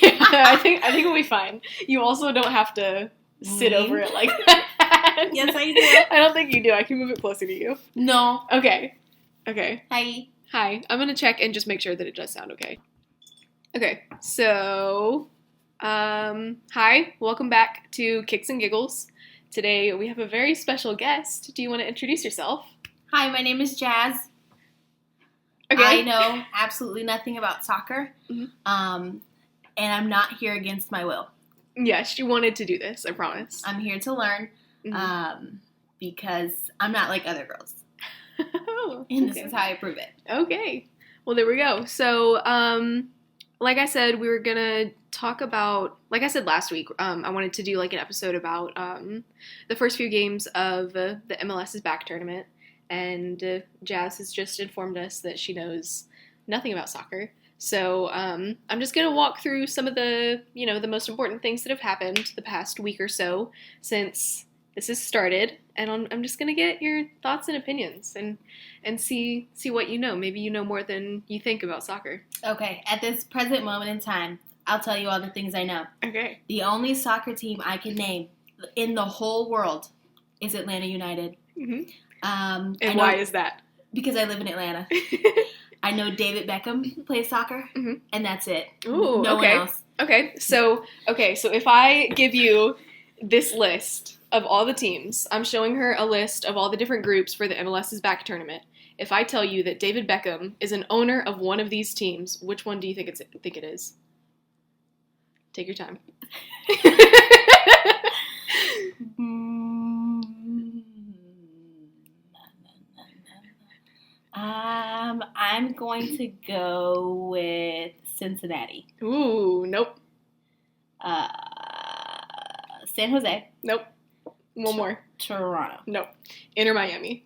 Yeah, I think we'll be fine. You also don't have to sit over it like that. Yes, I do. I don't think you do. I can move it closer to you. No. Okay. Hi. Hi. I'm gonna check and just make sure that it does sound okay. Okay. So, hi. Welcome back to Kicks and Giggles. Today we have a very special guest. Do you want to introduce yourself? Hi, my name is Jazz. Okay. I know absolutely nothing about soccer. Mhm. And I'm not here against my will. Yes, you wanted to do this. I promise. I'm here to learn. Mhm. Because I'm not like other girls. Oh, And okay. this is how I prove it. Okay. Well, there we go. So, like I said, we were gonna talk about, like I said last week, I wanted to do like an episode about the first few games of the MLS's back tournament, and Jazz has just informed us that she knows nothing about soccer. So I'm just gonna walk through some of the, the most important things that have happened the past week or so since this has started, and I'm just gonna get your thoughts and opinions and see what you know. Maybe you know more than you think about soccer. Okay, at this present moment in time, I'll tell you all the things I know. Okay. The only soccer team I can name in the whole world is Atlanta United. Mm-hmm. And why is that? Because I live in Atlanta. I know David Beckham plays soccer, and that's it. Ooh, no okay. one else. Okay, so if I give you this list of all the teams, I'm showing her a list of all the different groups for the MLS's back tournament. If I tell you that David Beckham is an owner of one of these teams, which one do you think it is? Take your time. I'm going to go with Cincinnati. Ooh, nope. San Jose. Nope. One more. Toronto. Nope. Inter Miami.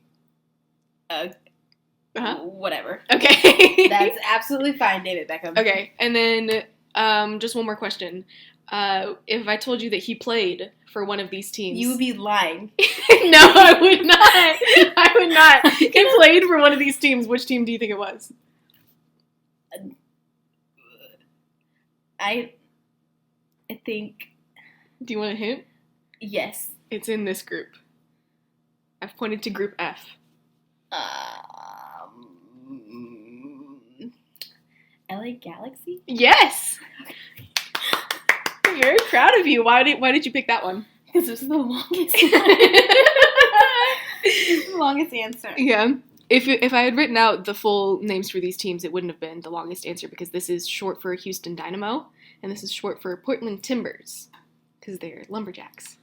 Whatever. Okay. That's absolutely fine, David Beckham. Okay, and then just one more question. If I told you that he played for one of these teams, You would be lying. No, I would not. I would not. He played for one of these teams. Which team do you think it was? I think Do you want a hint? yes. It's in this group. I've pointed to Group F. LA Galaxy? Yes. I'm very proud of you. Why did you pick that one? Because this is the longest. This is the longest answer. Yeah. If I had written out the full names for these teams, it wouldn't have been the longest answer because this is short for Houston Dynamo and this is short for Portland Timbers because they're lumberjacks.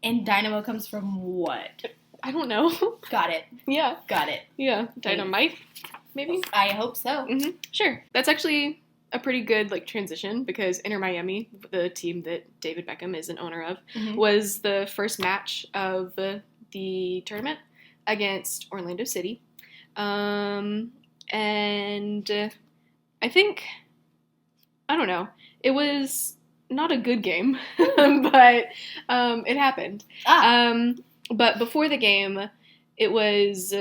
And Dynamo comes from what? I don't know. Got it. Yeah. Got it. Yeah. Dynamite, maybe? I hope so. Mm-hmm. Sure. That's actually a pretty good transition because Inter Miami, the team that David Beckham is an owner of, was the first match of the tournament against Orlando City. And I think, I don't know, it was not a good game, but it happened. But before the game, it was,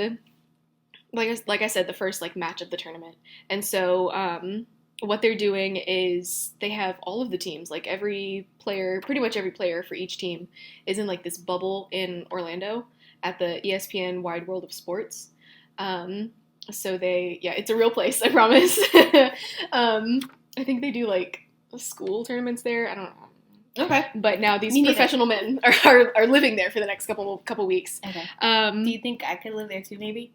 like I said, the first match of the tournament. And so what they're doing is they have all of the teams, pretty much every player for each team is in this bubble in Orlando at the ESPN Wide World of Sports. So it's a real place, I promise. I think they do school tournaments there. I don't know. Okay. But now these professional men are living there for the next couple weeks. Okay. Do you think I could live there too, maybe?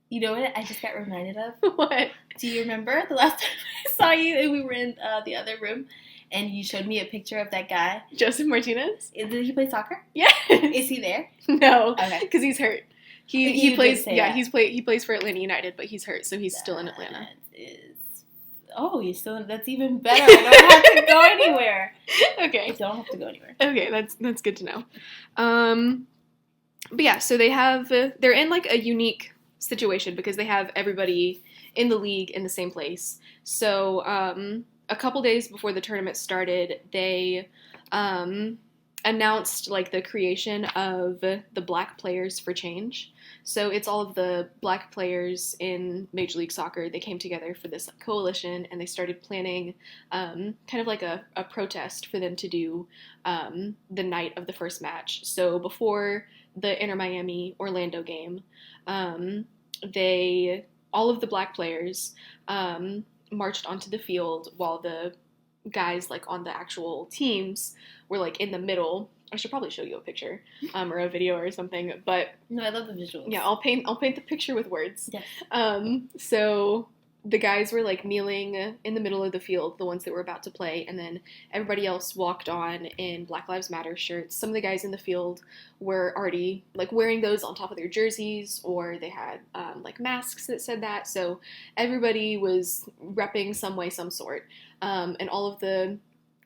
You know what I just got reminded of? What? Do you remember the last time I saw you and we were in the other room and you showed me a picture of that guy? Joseph Martinez? Did he play soccer? Yes. Is he there? No. Okay. Because he's hurt. He plays. Yeah, he plays for Atlanta United, but he's hurt, so he's still in Atlanta. He's still. That's even better. I don't have to go anywhere. Okay. I don't have to go anywhere. Okay, that's good to know. But yeah, so they're in a unique situation because they have everybody in the league in the same place. So a couple days before the tournament started, they announced like the creation of the Black Players for Change. So it's all of the Black players in Major League Soccer. They came together for this coalition and they started planning kind of like a protest for them to do the night of the first match. So before the Inter Miami Orlando game, all of the Black players marched onto the field while the guys like on the actual teams were like in the middle. I should probably show you a picture or a video or something, but no, I love the visuals. Yeah, I'll paint the picture with words. Yes. So the guys were like kneeling in the middle of the field, the ones that were about to play, and then everybody else walked on in Black Lives Matter shirts. Some of the guys in the field were already like wearing those on top of their jerseys, or they had like masks that said that. So everybody was repping some way, some sort, and all of the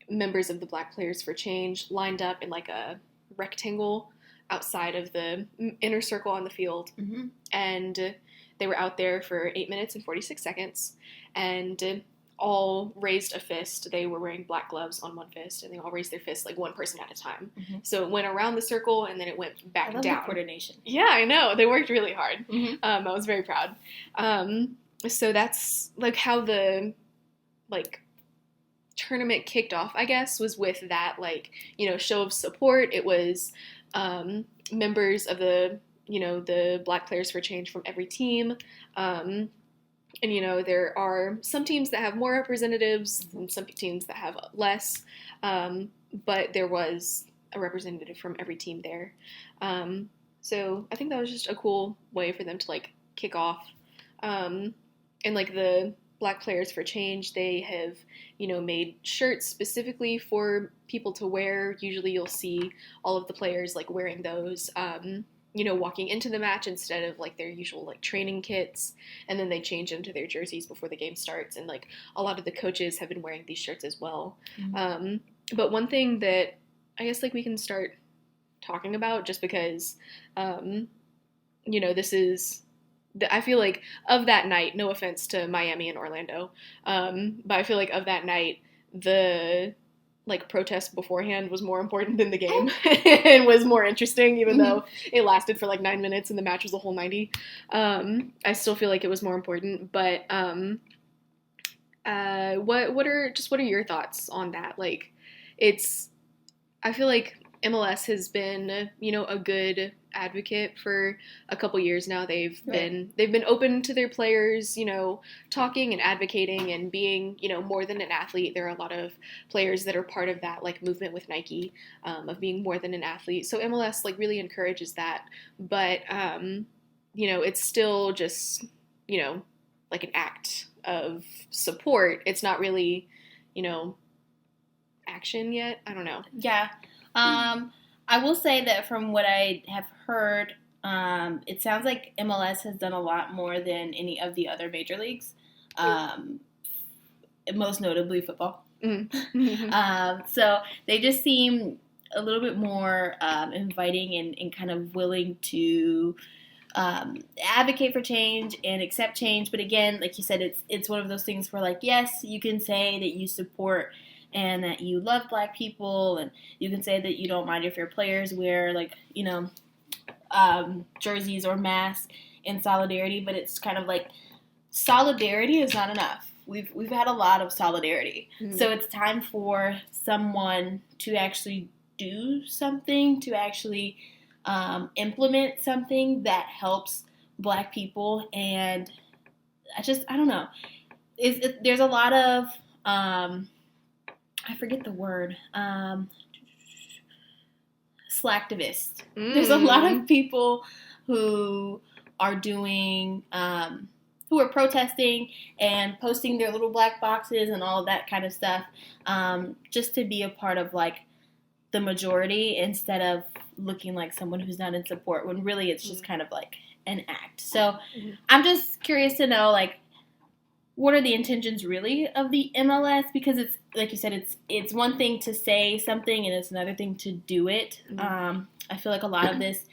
members of the Black Players for Change lined up in like a rectangle outside of the inner circle on the field, and they were out there for 8 minutes and 46 seconds, and all raised a fist. They were wearing black gloves on one fist, and they all raised their fist like one person at a time. So it went around the circle, and then it went back down. The coordination. Yeah, I know. They worked really hard. I was very proud. So that's like how the like tournament kicked off, I guess, was with that like, you know, show of support. It was members of the Black Players for Change from every team. And, you know, there are some teams that have more representatives and some teams that have less. But there was a representative from every team there. So I think that was just a cool way for them to, like, kick off. And, like, the Black Players for Change, they have, you know, made shirts specifically for people to wear. Usually you'll see all of the players, like, wearing those, you know, walking into the match instead of like their usual like training kits, and then they change into their jerseys before the game starts, and like a lot of the coaches have been wearing these shirts as well. But one thing that I guess like we can start talking about, just because you know, this is I feel like of that night, no offense to Miami and Orlando, but I feel like of that night, the like protest beforehand was more important than the game and was more interesting, even though it lasted for like 9 minutes and the match was a whole 90. I still feel like it was more important, but what are your thoughts on that? Like, I feel like MLS has been, you know, a good advocate for a couple years now. They've been open to their players, you know, talking and advocating and being, you know, more than an athlete. There are a lot of players that are part of that like movement with Nike, of being more than an athlete. So MLS like really encourages that, but you know, it's still just, you know, like an act of support. It's not really, you know, action yet. I don't know. Yeah. I will say that from what I have heard, it sounds like MLS has done a lot more than any of the other major leagues, most notably football. So they just seem a little bit more inviting and kind of willing to advocate for change and accept change. But again, like you said, it's one of those things where, like, yes, you can say that you support and that you love Black people, and you can say that you don't mind if your players wear, like, you know, jerseys or masks in solidarity, but it's kind of like solidarity is not enough. We've had a lot of solidarity. So it's time for someone to actually do something, to actually implement something that helps Black people. And I don't know. There's a lot of I forget the word. Slacktivists. There's a lot of people who are doing, who are protesting and posting their little black boxes and all of that kind of stuff, just to be a part of like the majority instead of looking like someone who's not in support, when really it's just kind of like an act. So I'm just curious to know, like, what are the intentions really of the MLS? Because it's, like you said, it's one thing to say something and it's another thing to do it. I feel like a lot of this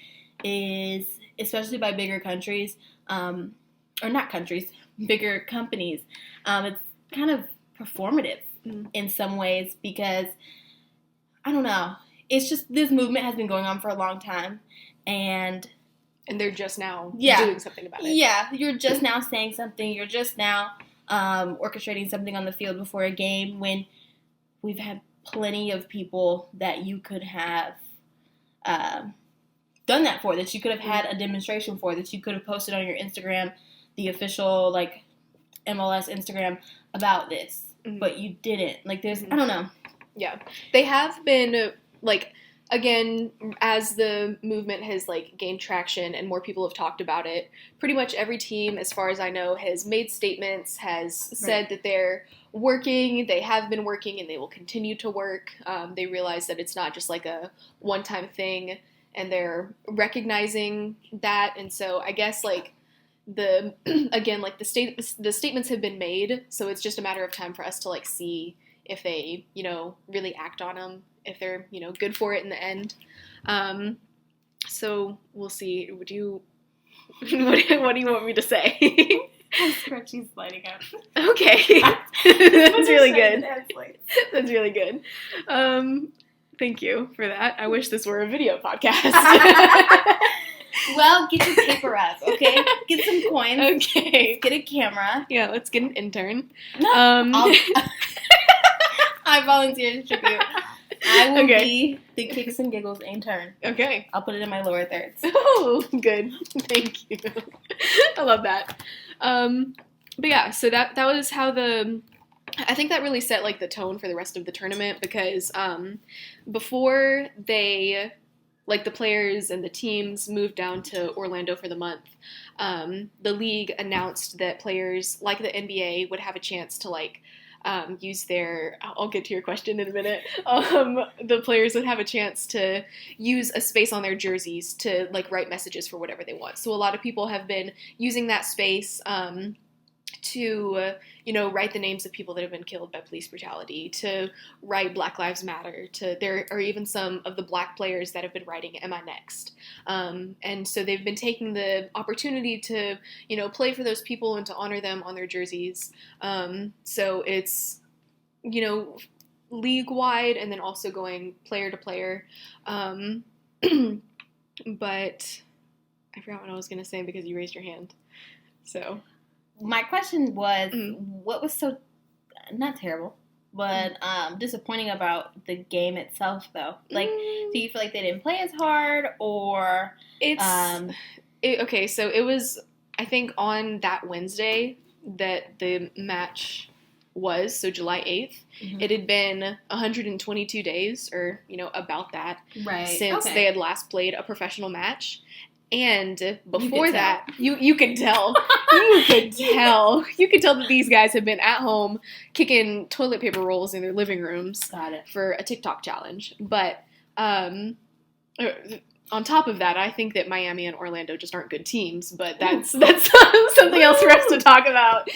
is, especially by bigger countries, or not countries, bigger companies, it's kind of performative in some ways, because, I don't know, it's just this movement has been going on for a long time, and they're just now doing something about it. Yeah, you're just now saying something. You're just now orchestrating something on the field before a game when we've had plenty of people that you could have done that for, that you could have had a demonstration for, that you could have posted on your Instagram, the official, like, MLS Instagram about this. Mm-hmm. But you didn't. Like, there's, I don't know. Yeah. They have been, like, again, as the movement has, like, gained traction and more people have talked about it, pretty much every team, as far as I know, has made statements, has said that they're working, they have been working, and they will continue to work. They realize that it's not just, like, a one-time thing, and they're recognizing that. And so I guess, like, the statements have been made, so it's just a matter of time for us to, like, see if they, you know, really act on them, if they're, you know, good for it in the end. So we'll see. What do you want me to say? Scratchy's lighting up. Okay. That's really good. That's really good. Thank you for that. I wish this were a video podcast. Well, get your paper up, okay? Get some coins. Okay. Get a camera. Yeah, let's get an intern. No, I volunteer to tribute. I will be the Kicks and Giggles intern. Okay. I'll put it in my lower thirds. Oh, good. Thank you. I love that. But yeah, so that was how I think that really set, like, the tone for the rest of the tournament, because before they, like, the players and the teams moved down to Orlando for the month, the league announced that players, like the NBA, would have a chance to, like, use their, I'll get to your question in a minute, the players would have a chance to use a space on their jerseys to, like, write messages for whatever they want. So a lot of people have been using that space to, you know, write the names of people that have been killed by police brutality, to write Black Lives Matter, there are even some of the Black players that have been writing Am I Next? And so they've been taking the opportunity to, you know, play for those people and to honor them on their jerseys. So it's, you know, league-wide and then also going player to player. But I forgot what I was going to say because you raised your hand. So... My question was, what was so, not terrible, but disappointing about the game itself, though? Like, do you feel like they didn't play as hard, or... Okay, so it was, I think, on that Wednesday that the match was, so July 8th. Mm-hmm. It had been 122 days, or, you know, about that, since they had last played a professional match. And before that, you could tell. You could tell. You could tell that these guys have been at home kicking toilet paper rolls in their living rooms for a TikTok challenge. But on top of that, I think that Miami and Orlando just aren't good teams. But that's something else for us to talk about.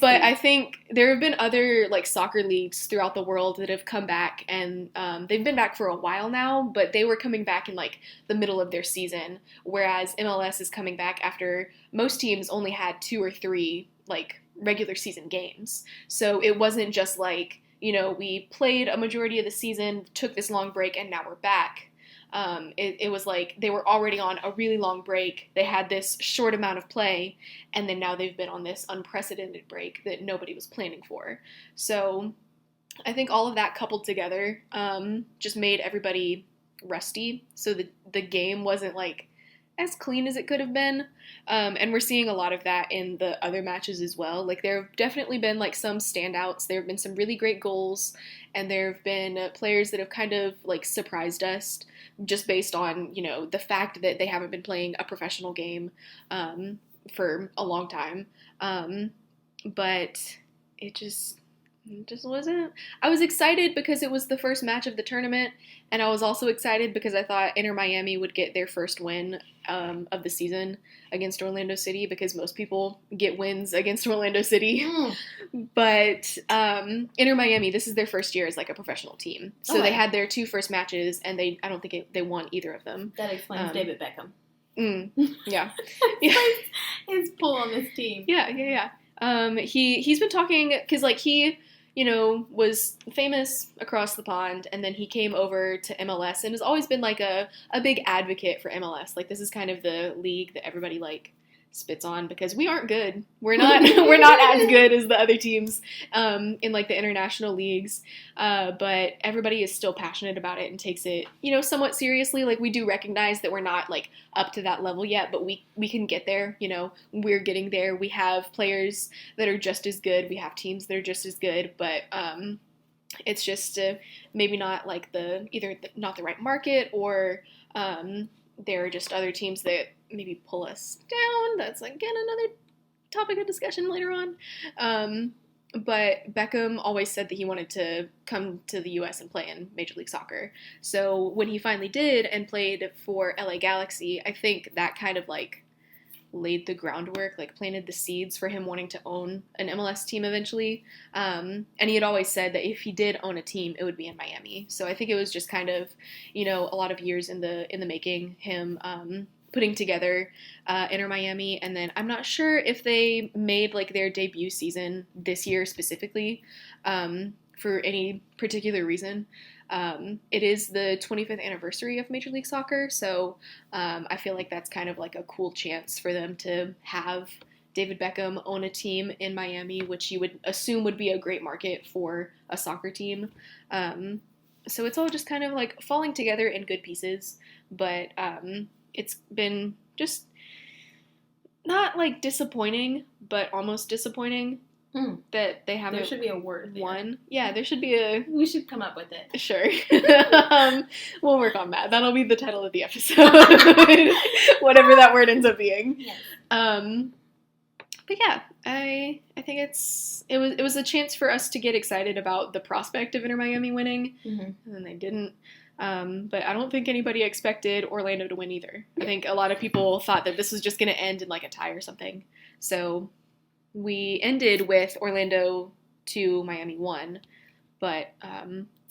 But I think there have been other, like, soccer leagues throughout the world that have come back, and they've been back for a while now, but they were coming back in, like, the middle of their season, whereas MLS is coming back after most teams only had 2 or 3, like, regular season games. So it wasn't just like, you know, we played a majority of the season, took this long break, and now we're back. It was like they were already on a really long break. They had this short amount of play, and then now they've been on this unprecedented break that nobody was planning for. So I think all of that coupled together just made everybody rusty. So the game wasn't, like, as clean as it could have been. And we're seeing a lot of that in the other matches as well. Like, there have definitely been, like, some standouts. There have been some really great goals, and there have been players that have kind of, like, surprised us just based on, you know, the fact that they haven't been playing a professional game for a long time. But it just wasn't. I was excited because it was the first match of the tournament, and I was also excited because I thought Inter Miami would get their first win of the season against Orlando City, because most people get wins against Orlando City. But Inter Miami, this is their first year as, like, a professional team. So they had their 2 first matches, and I don't think they won either of them. That explains David Beckham. Yeah. His pull on this team. Yeah. He's been talking, because, like, he was famous across the pond, and then he came over to MLS and has always been like a big advocate for MLS. Like, this is kind of the league that everybody like spits on because we aren't good. We're not as good as the other teams in like the international leagues. But everybody is still passionate about it and takes it, somewhat seriously. Like, we do recognize that we're not like up to that level yet, but we can get there. We're getting there. We have players that are just as good. We have teams that are just as good, but it's just maybe not like not the right market, or there are just other teams that maybe pull us down. That's, again, another topic of discussion later on. But Beckham always said that he wanted to come to the U.S. and play in Major League Soccer. So when he finally did and played for LA Galaxy, I think that kind of like laid the groundwork, like planted the seeds for him wanting to own an MLS team eventually. And he had always said that if he did own a team, it would be in Miami. So I think it was just kind of, a lot of years in the making, him putting together Inter Miami. And then I'm not sure if they made like their debut season this year specifically for any particular reason. It is the 25th anniversary of Major League Soccer, so I feel like that's kind of like a cool chance for them to have David Beckham own a team in Miami, which you would assume would be a great market for a soccer team. So it's all just kind of like falling together in good pieces, but it's been just not like disappointing, but almost disappointing. That they haven't. There should be a word there. Won. Yeah, there should be a. We should come up with it. Sure. We'll work on that. That'll be the title of the episode. Whatever that word ends up being. Yes. But yeah, I think it was a chance for us to get excited about the prospect of Inter Miami winning, and then they didn't. But I don't think anybody expected Orlando to win either. I think a lot of people thought that this was just going to end in like a tie or something. So we ended with Orlando 2, Miami 1, but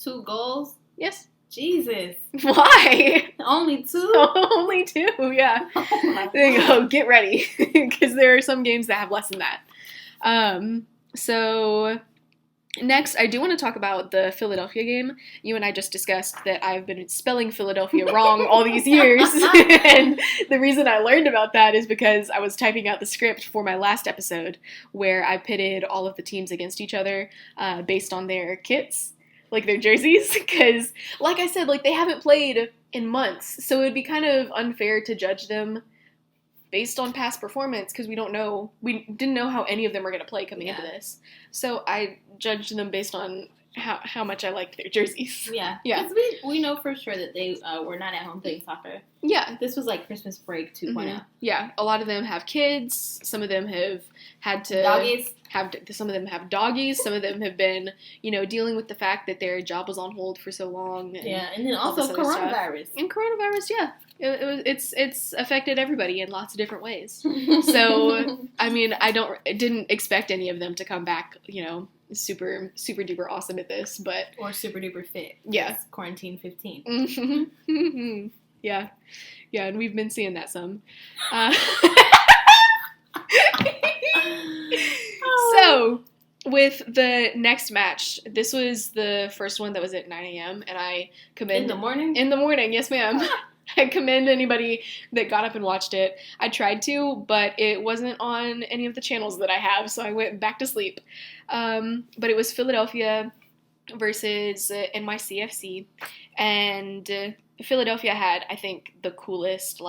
2 goals? Yes. Jesus. Why? Only 2? Only 2, yeah. Oh, There you go. Get ready, because there are some games that have less than that. So next, I do want to talk about the Philadelphia game. You and I just discussed that I've been spelling Philadelphia wrong all these years, and the reason I learned about that is because I was typing out the script for my last episode, where I pitted all of the teams against each other based on their kits, like their jerseys, because, like I said, like they haven't played in months, so it would be kind of unfair to judge them based on past performance, because we didn't know how any of them were going to play coming into this. So I judged them based on how much I liked their jerseys. Yeah. Yeah. Because we know for sure that they were not at home playing soccer. Yeah. This was like Christmas break 2.0. Mm-hmm. Yeah. A lot of them have kids. Some of them have had to... Doggies. Some of them have doggies. Some of them have been, dealing with the fact that their job was on hold for so long. And then also coronavirus. And coronavirus, yeah. It's affected everybody in lots of different ways. So, I mean, didn't expect any of them to come back, super duper awesome at this, but or super duper fit. Yeah. It's quarantine 15. Mm-hmm. Yeah, and we've been seeing that some. So, with the next match, this was the first one that was at 9 a.m. and I commend... In the morning? In the morning, yes ma'am. I commend anybody that got up and watched it. I tried to, but it wasn't on any of the channels that I have, so I went back to sleep. But it was Philadelphia versus NYCFC, and Philadelphia had, I think, the coolest,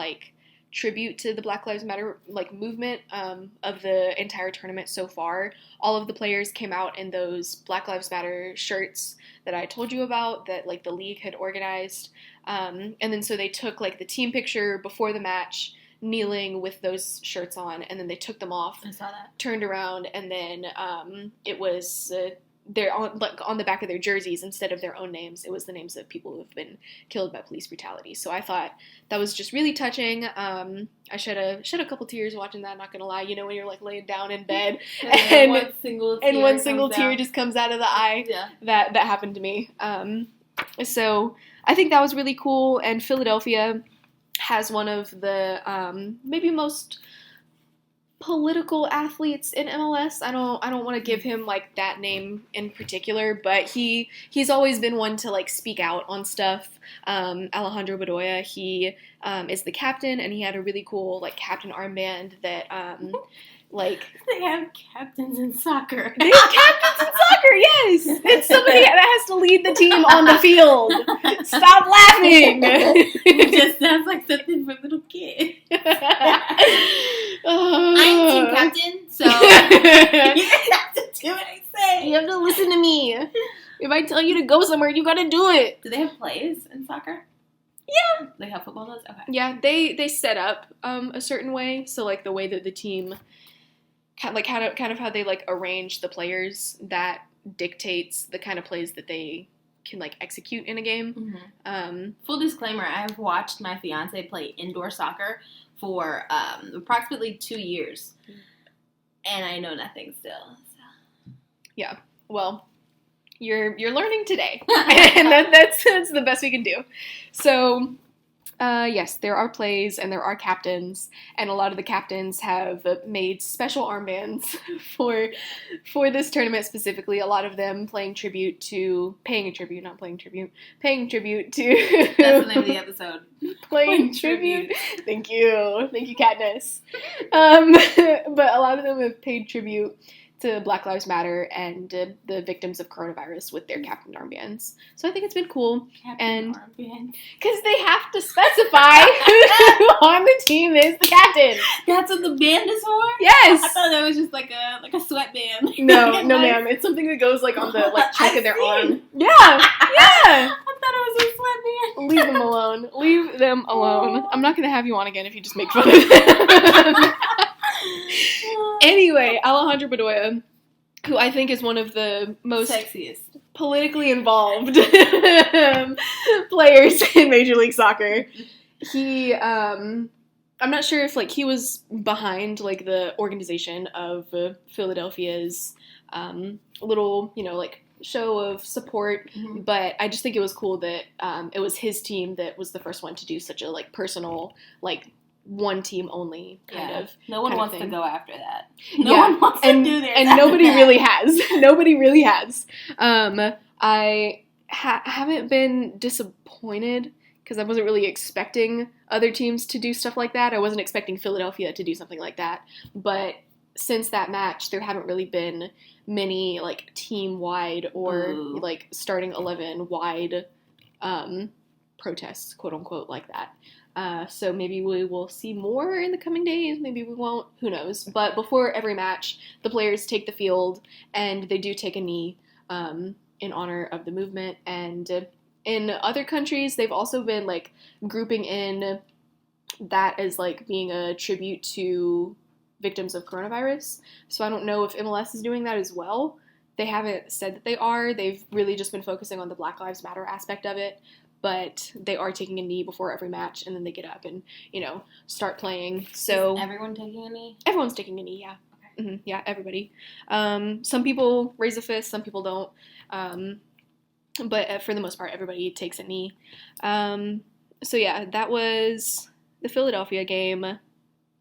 tribute to the Black Lives Matter movement of the entire tournament so far. All of the players came out in those Black Lives Matter shirts that I told you about that the league had organized, and then so they took the team picture before the match, kneeling with those shirts on, and then they took them off. I saw that. Turned around, and then it was they're on the back of their jerseys, instead of their own names, it was the names of people who have been killed by police brutality. So I thought that was just really touching. I shed a couple tears watching that, not gonna lie. When you're laying down in bed and one single tear just comes out of the eye. Yeah. That happened to me. So I think that was really cool, and Philadelphia has one of the maybe most political athletes in MLS. I don't want to give him like that name in particular, but he's always been one to like speak out on stuff. Alejandro Bedoya, he is the captain, and he had a really cool like captain armband that like they have captains in soccer. They have captains in soccer, yes. It's somebody that has to lead the team on the field. Stop laughing. It just sounds like something for little kids. I'm team captain, so you have to do what I say. You have to listen to me. If I tell you to go somewhere, you gotta do it. Do they have plays in soccer? Yeah. They have football does? Okay. Yeah, they set up a certain way. So like the way that the team like kind of how they like arrange the players, that dictates the kind of plays that they can like execute in a game. Mm-hmm. Full disclaimer, I have watched my fiance play indoor soccer for approximately 2 years, and I know nothing still. So. Yeah, well, you're learning today, and that's the best we can do. So. Yes, there are plays and there are captains, and a lot of the captains have made special armbands for this tournament specifically. A lot of them paying tribute to. Paying tribute to. That's the name of the episode. Playing tribute. Thank you, Katniss. But a lot of them have paid tribute to Black Lives Matter and the victims of coronavirus with their captain armbands. So I think it's been cool. Captain armband. Because they have to specify who on the team is the captain. That's what the band is for? Yes. I thought that was just like a sweatband. No, ma'am. It's something that goes like on the like cheek of their arm. Yeah. I thought it was a sweatband. Leave them alone. Leave them alone. I'm not going to have you on again if you just make fun of them. Anyway, Alejandro Bedoya, who I think is one of the most sexiest, politically involved players in Major League Soccer, he, I'm not sure if like he was behind like the organization of Philadelphia's little, like show of support, but I just think it was cool that it was his team that was the first one to do such a like personal like one team only kind of. No one wants to go after that. No one wants to do this. And nobody really has. Nobody really has. I haven't been disappointed because I wasn't really expecting other teams to do stuff like that. I wasn't expecting Philadelphia to do something like that. But since that match, there haven't really been many like team-wide or like starting 11-wide protests, quote unquote, like that. So maybe we will see more in the coming days. Maybe we won't. Who knows? But before every match, the players take the field and they do take a knee in honor of the movement. And in other countries, they've also been like grouping in that as like being a tribute to victims of coronavirus. So I don't know if MLS is doing that as well. They haven't said that they are. They've really just been focusing on the Black Lives Matter aspect of it. But they are taking a knee before every match, and then they get up and, start playing. So is everyone taking a knee? Everyone's taking a knee, yeah. Okay. Mm-hmm. Yeah, everybody. Some people raise a fist, some people don't. But for the most part, everybody takes a knee. So yeah, that was the Philadelphia game.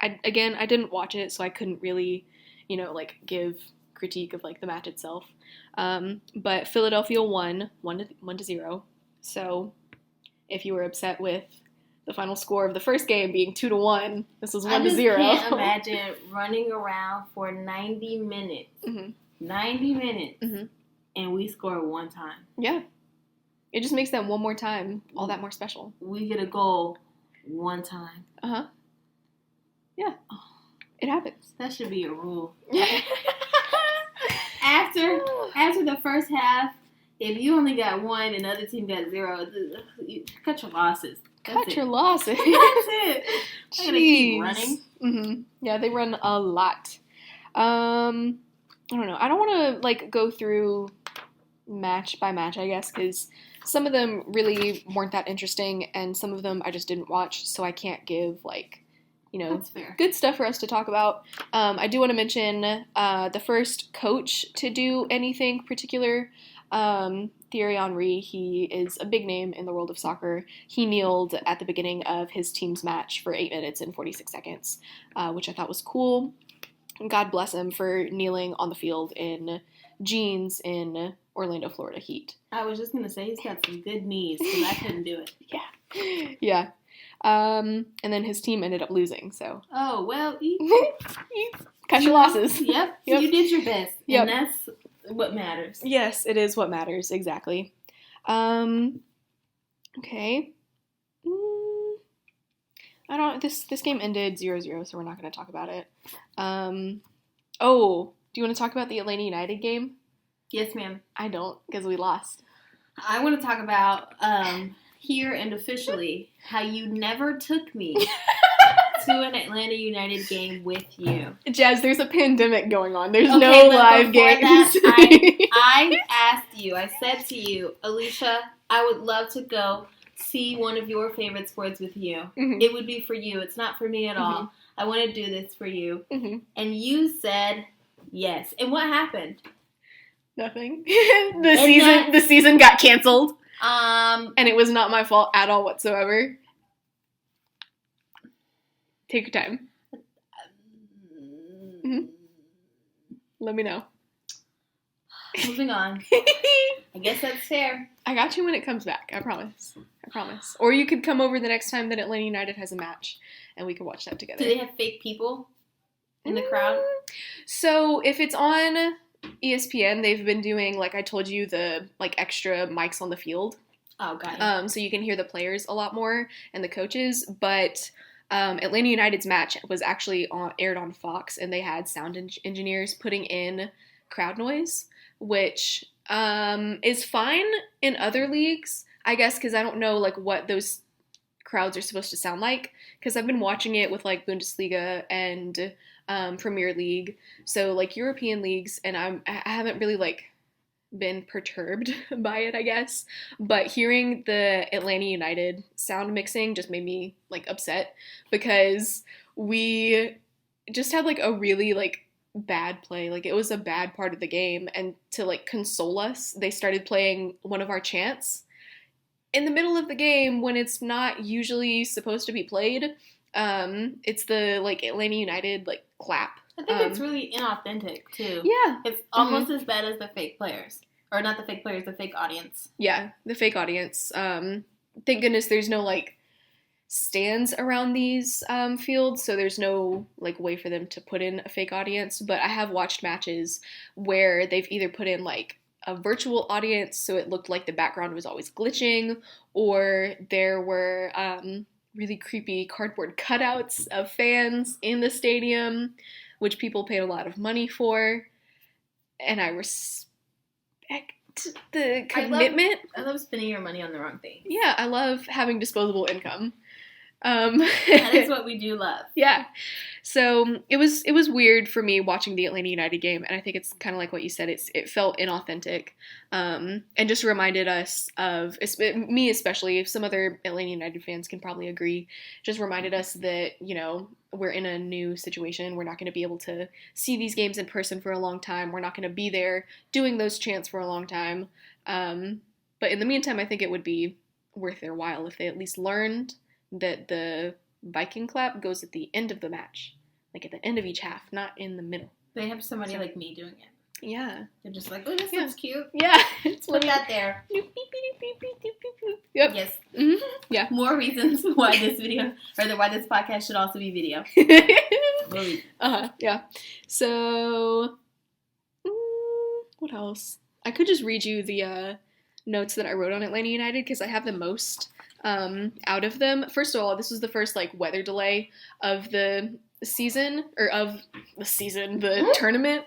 I didn't watch it, so I couldn't really, give critique of like the match itself. But Philadelphia won 1-0. So if you were upset with the final score of the first game being 2-1, this was 1-0. I just can't imagine running around for 90 minutes. Mm-hmm. 90 minutes. Mm-hmm. And we score one time. Yeah. It just makes that one more time all that more special. We get a goal one time. Uh-huh. Yeah. Oh, it happens. That should be a rule. After the first half, if you only got one and the other team got 0, you cut your losses. Cut your losses. That's it. I'm going to keep running. Mm-hmm. Yeah, they run a lot. I don't know. I don't want to, go through match by match, I guess, because some of them really weren't that interesting, and some of them I just didn't watch, so I can't give, That's fair. Good stuff for us to talk about. I do want to mention the first coach to do anything particular, Thierry Henry. He is a big name in the world of soccer. He kneeled at the beginning of his team's match for 8 minutes and 46 seconds, which I thought was cool. God bless him for kneeling on the field in jeans in Orlando, Florida heat. I was just going to say he's got some good knees, because I couldn't do it. Yeah. And then his team ended up losing, so. Oh, well. Cut your losses. Yep. You did your best. Yep. And that's what matters. Yes, it is what matters, exactly. Okay. This game ended 0-0, so we're not going to talk about it. Do you want to talk about the Atlanta United game? Yes, ma'am. I don't, because we lost. I want to talk about, here and officially, how you never took me to an Atlanta United game with you. Jazz, there's a pandemic going on. There's no live games. I asked you, I said to you, Alicia, I would love to go see one of your favorite sports with you. Mm-hmm. It would be for you. It's not for me at all. I want to do this for you. Mm-hmm. And you said yes. And what happened? Nothing. The season got canceled. And it was not my fault at all whatsoever. Take your time. Mm-hmm. Let me know. Moving on. I guess that's fair. I got you when it comes back. I promise. Or you could come over the next time that Atlanta United has a match, and we could watch that together. Do they have fake people in the crowd? So if it's on ESPN, they've been doing, like I told you, the extra mics on the field. Oh, got it. So you can hear the players a lot more and the coaches, but Atlanta United's match was actually aired on Fox, and they had sound engineers putting in crowd noise, which is fine in other leagues, I guess, because I don't know what those crowds are supposed to sound like, because I've been watching it with Bundesliga and Premier League, so European leagues, and I haven't really been perturbed by it, I guess, but hearing the Atlanta United sound mixing just made me upset, because we just had a really bad play. It was a bad part of the game, and to console us, they started playing one of our chants in the middle of the game when it's not usually supposed to be played. It's the Atlanta United clap. I think it's really inauthentic too. Yeah. It's almost as bad as the fake players. Or not the fake players, the fake audience. Yeah, the fake audience. Thank goodness there's no stands around these fields, so there's no way for them to put in a fake audience, but I have watched matches where they've either put in a virtual audience, so it looked like the background was always glitching, or there were really creepy cardboard cutouts of fans in the stadium, which people paid a lot of money for, and I respect the commitment. I love spending your money on the wrong thing. Yeah, I love having disposable income. That is what we do love. Yeah. So it was weird for me watching the Atlanta United game, and I think it's kind of like what you said. It felt inauthentic, and just reminded us of, me especially, some other Atlanta United fans can probably agree, just reminded us that, we're in a new situation. We're not going to be able to see these games in person for a long time. We're not going to be there doing those chants for a long time. But in the meantime, I think it would be worth their while if they at least learned that the Viking clap goes at the end of the match, at the end of each half, not in the middle. They have somebody like me doing it. Yeah. They're just oh, this looks cute. Yeah. Put that there. Yep. Yes. Mm-hmm. Yeah. More reasons why this video, or why this podcast should also be video. Yeah. So, what else? I could just read you the notes that I wrote on Atlanta United, because I have the most out of them. First of all, this was the first weather delay of the season, the tournament,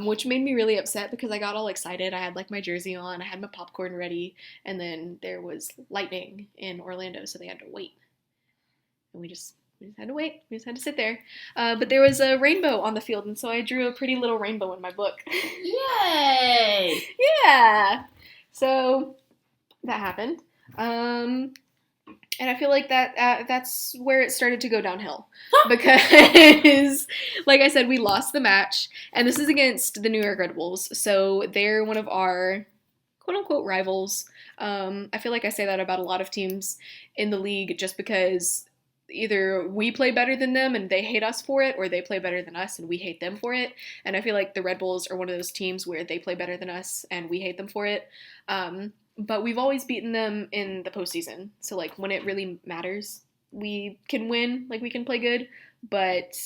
which made me really upset because I got all excited. I had my jersey on, I had my popcorn ready, and then there was lightning in Orlando, so they had to wait. And we just had to wait. We just had to sit there. But there was a rainbow on the field, and so I drew a pretty little rainbow in my book. Yay! Yeah! So that happened. And I feel like that's where it started to go downhill, because, like I said, we lost the match, and this is against the New York Red Bulls, so they're one of our quote-unquote rivals. I feel like I say that about a lot of teams in the league just because either we play better than them and they hate us for it, or they play better than us and we hate them for it. And I feel like the Red Bulls are one of those teams where they play better than us and we hate them for it. But we've always beaten them in the postseason. So, like, when it really matters, we can win, like, we can play good. But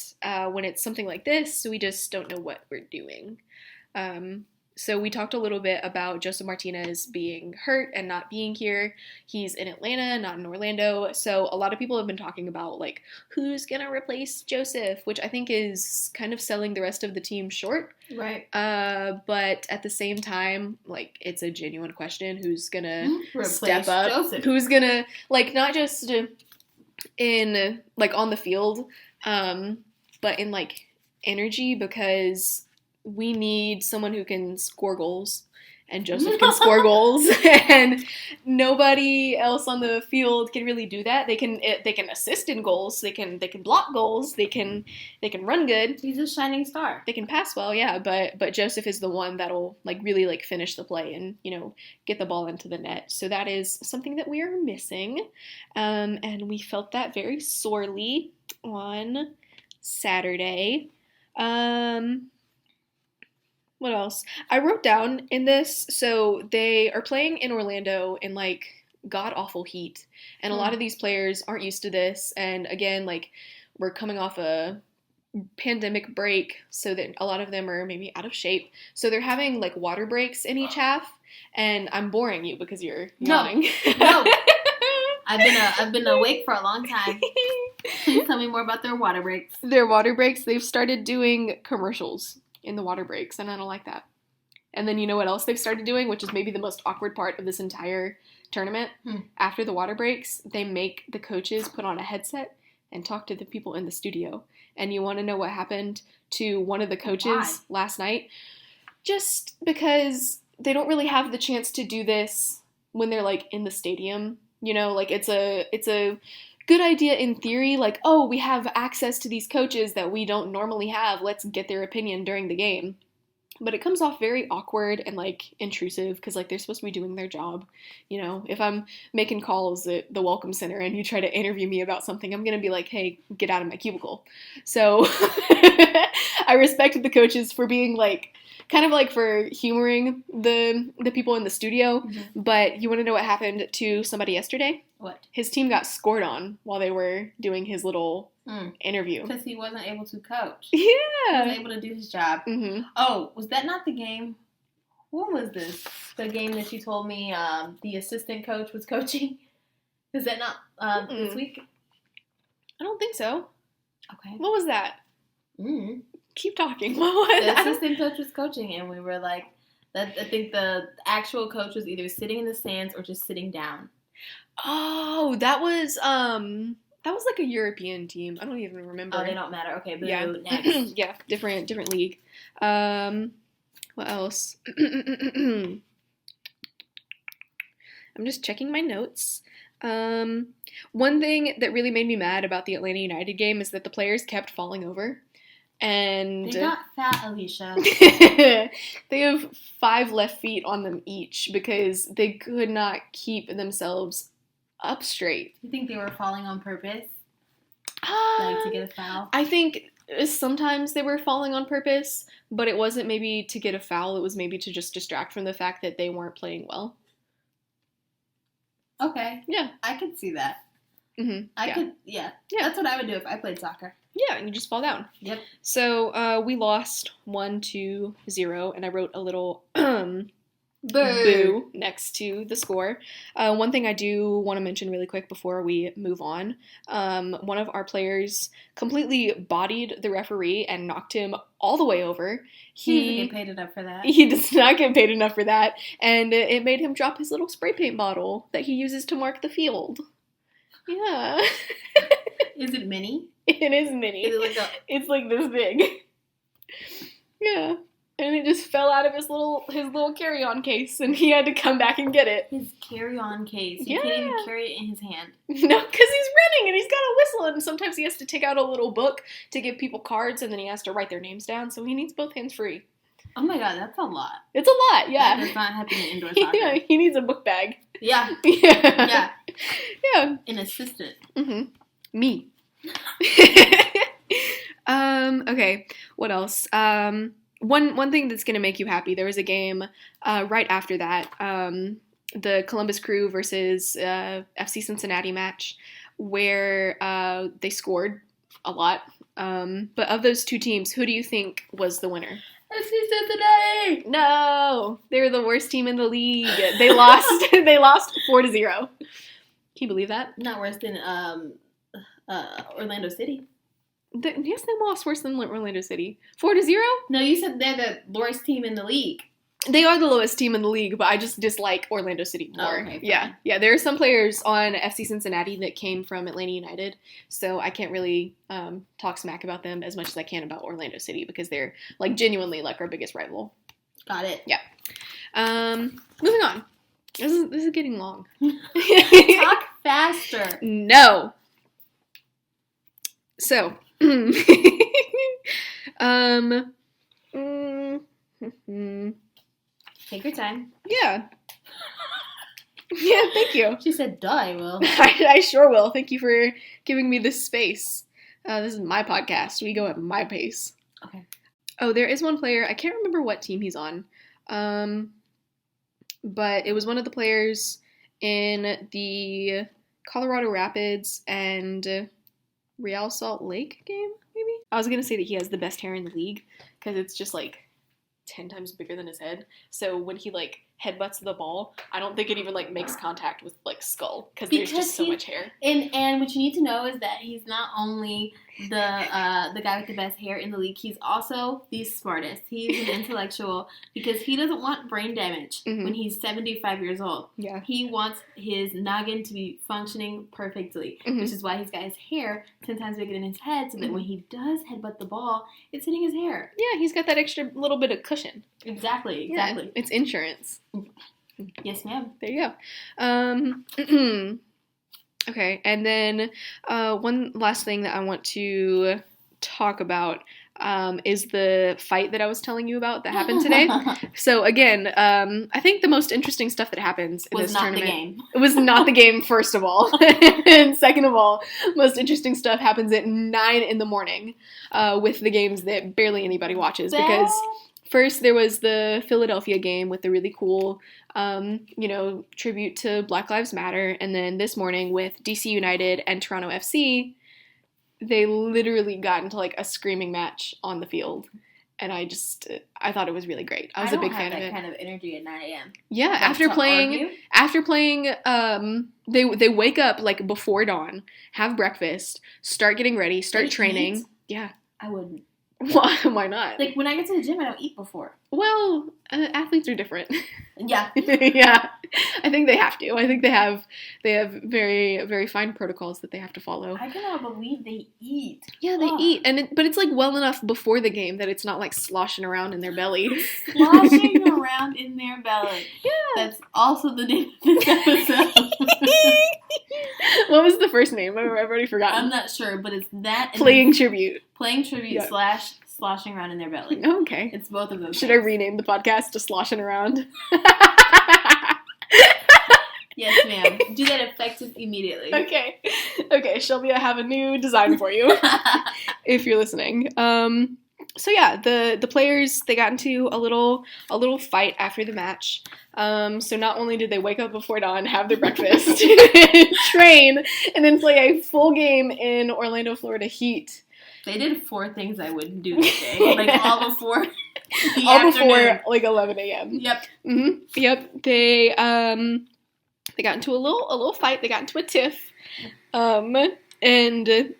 when it's something like this, we just don't know what we're doing. So we talked a little bit about Joseph Martinez being hurt and not being here. He's in Atlanta, not in Orlando. So a lot of people have been talking about, like, who's going to replace Joseph, which I think is kind of selling the rest of the team short. Right. But at the same time, like, it's a genuine question. Who's going to step up? Joseph. Who's going to, like, not just in, like, on the field, but in, like, energy, because we need someone who can score goals, and Joseph can score goals, and nobody else on the field can really do that. They can assist in goals, they can block goals, they can run good. He's a shining star. They can pass well, yeah, but Joseph is the one that'll, like, really, like, finish the play and, you know, get the ball into the net. So that is something that we are missing, and we felt that very sorely on Saturday. What else? I wrote down in this, so they are playing in Orlando in, like, god-awful heat, and a lot of these players aren't used to this, and again, like, we're coming off a pandemic break, so that a lot of them are maybe out of shape, so they're having, like, water breaks in each half, and I'm boring you because you're yawning. No. I've been awake for a long time. Please tell me more about their water breaks. Their water breaks, they've started doing commercials in the water breaks, and I don't like that. And then you know what else they've started doing, which is maybe the most awkward part of this entire tournament? After the water breaks, they make the coaches put on a headset and talk to the people in the studio. And you want to know what happened to one of the coaches last night? Just because they don't really have the chance to do this when they're, like, in the stadium. You know, like, it's a good idea in theory, like, oh, we have access to these coaches that we don't normally have, let's get their opinion during the game. But it comes off very awkward and, like, intrusive, because, like, they're supposed to be doing their job. You know, if I'm making calls at the Welcome Center and you try to interview me about something, I'm going to be like, hey, get out of my cubicle. So I respect the coaches for being, like, kind of, like, for humoring the people in the studio. But you want to know what happened to somebody yesterday? What? His team got scored on while they were doing his little interview. Because he wasn't able to coach. Yeah. He wasn't able to do his job. Oh, was that not the game? What was this? The game that you told me the assistant coach was coaching? Is that not this week? I don't think so. Okay. What was that? Keep talking. What was the that? assistant coach was coaching, and we were like, I think the actual coach was either sitting in the stands or just sitting down. Oh, that was like a European team. I don't even remember. Oh, they don't matter. Okay, boo. Yeah. Next. Yeah, different league. What else? I'm just checking my notes. One thing that really made me mad about the Atlanta United game is that the players kept falling over. And they got fat, Alicia. They have 5 left feet on them each because they could not keep themselves up straight. You think they were falling on purpose? Like to get a foul? I think sometimes they were falling on purpose, but it wasn't maybe to get a foul. It was maybe to just distract from the fact that they weren't playing well. Okay. Yeah. I could see that. I could, yeah. That's what I would do if I played soccer. Yeah, and you just fall down. Yep. So we lost 1-0, and I wrote a little boo next to the score. One thing I do want to mention really quick before we move on, one of our players completely bodied the referee and knocked him all the way over. He doesn't get paid enough for that. He does not get paid enough for that, and it made him drop his little spray paint bottle that he uses to mark the field. Yeah. Is it mini? It is mini. Is it like It's like this big. Yeah. And it just fell out of his little carry-on case, and he had to come back and get it. His carry-on case. He can't even carry it in his hand. No, because he's running, and he's got a whistle, and sometimes he has to take out a little book to give people cards, and then he has to write their names down, so he needs both hands free. Oh my god, that's a lot. It's a lot, yeah. That does not happen in indoor soccer. Yeah, he needs a book bag. Yeah. Yeah. Yeah. Yeah. An assistant. Me. Okay, what else? One thing that's gonna make you happy. There was a game right after that. The Columbus Crew versus FC Cincinnati match where they scored a lot. But of those two teams, who do you think was the winner? FC Cincinnati! No, they're the worst team in the league. They lost. They lost 4-0. Can you believe that? Not worse than Orlando City. Yes, they lost worse than Orlando City. 4-0? No, you said they're the worst team in the league. They are the lowest team in the league, but I just dislike Orlando City more. Oh, okay, yeah. There are some players on FC Cincinnati that came from Atlanta United, so I can't really talk smack about them as much as I can about Orlando City because they're like genuinely like our biggest rival. Got it. Yeah. Moving on. This is getting long. Talk faster. No. So. Take your time. Yeah. Yeah, thank you. She said, duh, I will. I sure will. Thank you for giving me this space. This is my podcast. We go at my pace. Okay. Oh, there is one player. I can't remember what team he's on. But it was one of the players in the Colorado Rapids and Real Salt Lake game, maybe? I was going to say that he has the best hair in the league because it's just like 10 times bigger than his head. So when he like headbutts the ball, I don't think it even like makes contact with like skull because there's just so much hair. And what you need to know is that he's not only the guy with the best hair in the league, he's also the smartest. He's an intellectual because he doesn't want brain damage when he's 75 years old. Yeah. He wants his noggin to be functioning perfectly, which is why he's got his hair 10 times bigger than his head so that when he does headbutt the ball, it's hitting his hair. Yeah, he's got that extra little bit of cushion. Exactly. Yeah, it's insurance. Yes, ma'am. There you go. Okay, and then one last thing that I want to talk about is the fight that I was telling you about that happened today. So again, I think the most interesting stuff that happens in this tournament... It was not the game, first of all. And second of all, most interesting stuff happens at 9 in the morning with the games that barely anybody watches because... First, there was the Philadelphia game with the really cool, tribute to Black Lives Matter. And then this morning with DC United and Toronto FC, they literally got into like a screaming match on the field. And I thought it was really great. I was a big fan of it. I don't have that kind of energy at 9 a.m. Yeah, after playing, they wake up like before dawn, have breakfast, start getting ready, start training. Eat? Yeah. I wouldn't. Why not? Like, when I get to the gym, I don't eat before. Well, athletes are different. Yeah. Yeah. I think they have to. I think they have very, very fine protocols that they have to follow. I cannot believe they eat. Yeah, they eat. But it's, like, well enough before the game that it's not, like, sloshing around in their belly. Sloshing around in their belly. Yeah. That's also the name of this episode. What was the first name? I've already forgotten. I'm not sure, but it's that. Playing tribute / sloshing around in their belly. Oh, okay. It's both of those. Should I rename the podcast to Sloshing Around? Yes, ma'am. Do that effective immediately. Okay, Shelby, I have a new design for you. If you're listening. So yeah, the players, they got into a little fight after the match. So not only did they wake up before dawn, have their breakfast, train, and then play a full game in Orlando, Florida heat. They did 4 things I wouldn't do this day. Like all before before like 11 a.m. Yep. Mm-hmm. Yep. They got into a little fight. They got into a tiff. And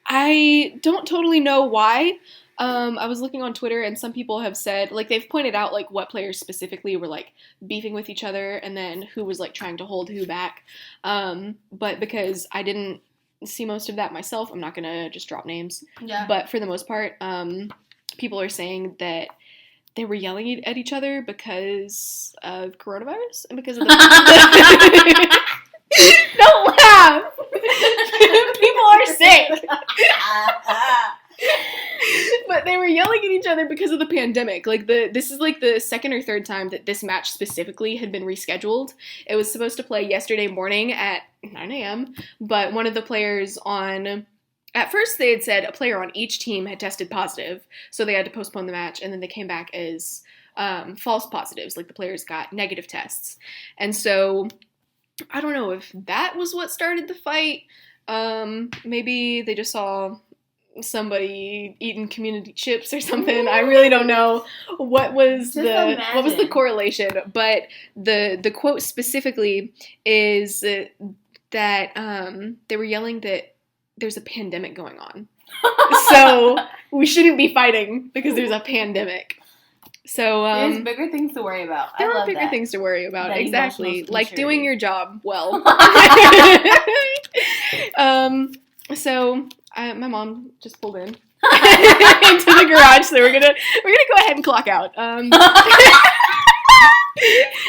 I don't totally know why. I was looking on Twitter and some people have said, like, they've pointed out, like, what players specifically were, like, beefing with each other and then who was, like, trying to hold who back. But because I didn't see most of that myself, I'm not going to just drop names. Yeah. But for the most part, people are saying that they were yelling at each other because of coronavirus and because of the... Don't laugh! People are sick! But they were yelling at each other because of the pandemic. Like, this is like the second or third time that this match specifically had been rescheduled. It was supposed to play yesterday morning at 9 a.m., but one of the players on at first they had said a player on each team had tested positive, so they had to postpone the match, and then they came back as false positives, like the players got negative tests. And so I don't know if that was what started the fight. Maybe they just saw somebody eating community chips or something. I really don't know what was the correlation, but the quote specifically is that they were yelling that there's a pandemic going on. So we shouldn't be fighting because there's a pandemic. So there's bigger things to worry about. There are bigger things to worry about. That exactly. Like doing your job well. So my mom just pulled in into the garage, so we're gonna go ahead and clock out.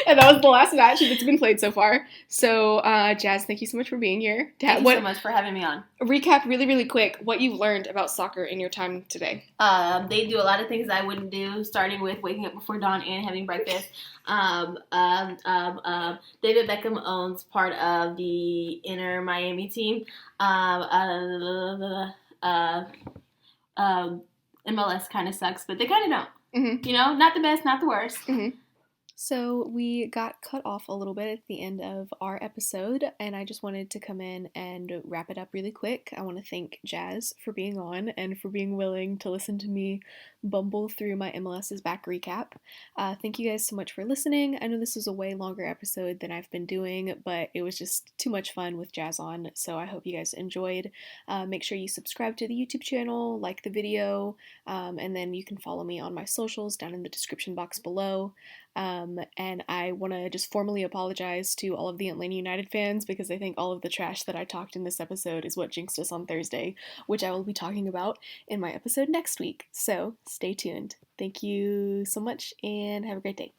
And that was the last match that's been played so far. So, Jazz, thank you so much for being here. Thank you so much for having me on. Recap really, really quick what you've learned about soccer in your time today. They do a lot of things I wouldn't do, starting with waking up before dawn and having breakfast. David Beckham owns part of the Inter Miami team. MLS kind of sucks, but they kind of don't. Mm-hmm. You know, not the best, not the worst. Mm-hmm. So we got cut off a little bit at the end of our episode, and I just wanted to come in and wrap it up really quick. I want to thank Jazz for being on and for being willing to listen to me bumble through my MLS's back recap. Thank you guys so much for listening. I know this was a way longer episode than I've been doing, but it was just too much fun with Jazz on, so I hope you guys enjoyed. Make sure you subscribe to the YouTube channel, like the video, and then you can follow me on my socials down in the description box below. And I want to just formally apologize to all of the Atlanta United fans because I think all of the trash that I talked in this episode is what jinxed us on Thursday, which I will be talking about in my episode next week. So stay tuned. Thank you so much and have a great day.